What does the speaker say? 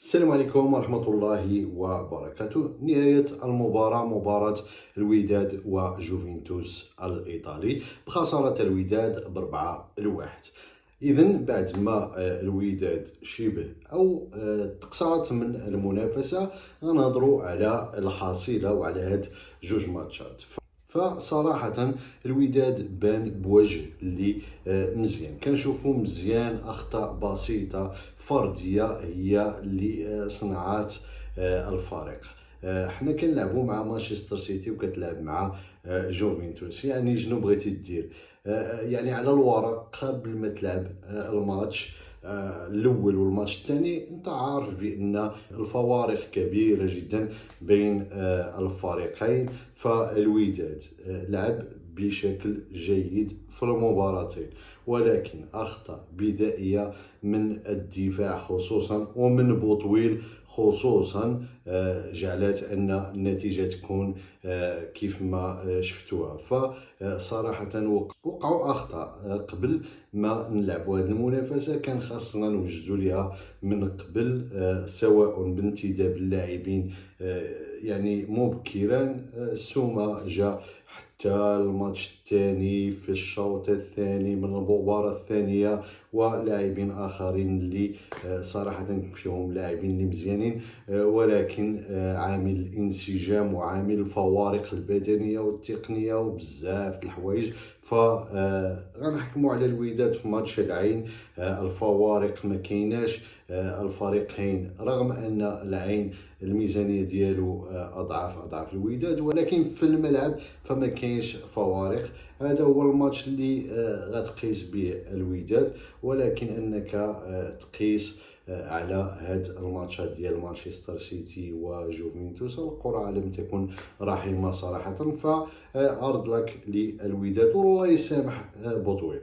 السلام عليكم ورحمة الله وبركاته. نهاية المباراة، مباراة الوداد وجوفنتوس الإيطالي، بخسارة الوداد ب4-1. إذا بعد ما الوداد شبه أو تقصرت من المنافسة، غنهضروا على الحصيلة وعلى هاد جوج ماتشات. فصراحة الوداد بان بوجه اللي مزيان، كنشوفو مزيان اخطاء بسيطة فردية هي اللي صنعات الفريق. حنا كنلعبو مع مانشستر سيتي وكتلعب مع جوفنتوس، يعني شنو بغيتي دير؟ يعني على الورق قبل ما تلعب الماتش الاول والماتش الثاني، انت عارف بان الفوارق كبيره جدا بين الفريقين. فالوداد لعب بشكل جيد في المباراتين، ولكن اخطاء بدائيه من الدفاع خصوصا ومن بوطويل خصوصا جعلت ان النتيجه تكون كيف ما شفتوها. فصراحه وقعوا اخطاء قبل ما نلعبوا هذه المنافسه، كان خاصنا نوجدوا لها من قبل، سواء بانتداب اللاعبين يعني مبكرا، ثم جاء حتى الماتش الثاني في الشوط الثاني من المباراة الثانية، ولاعبين آخرين اللي صراحة فيهم لاعبين اللي مزيانين، ولكن عامل الانسجام وعامل الفوارق البدنية والتقنية وبزاف الحوايج. غنحكموا على الوداد في ماتش العين. الفوارق ما كايناش، الفريقين رغم ان العين الميزانيه ديالو اضعاف الوداد، ولكن في الملعب فما كاينش فوارق. هذا هو الماتش اللي غتقيس به الوداد، ولكن انك تقيس على هاد الماتشات ديال مانشستر سيتي وجوفنتوس، القرعه لم تكن رحيمه صراحه. فارض لك للوداد والله يسامح بوطويل.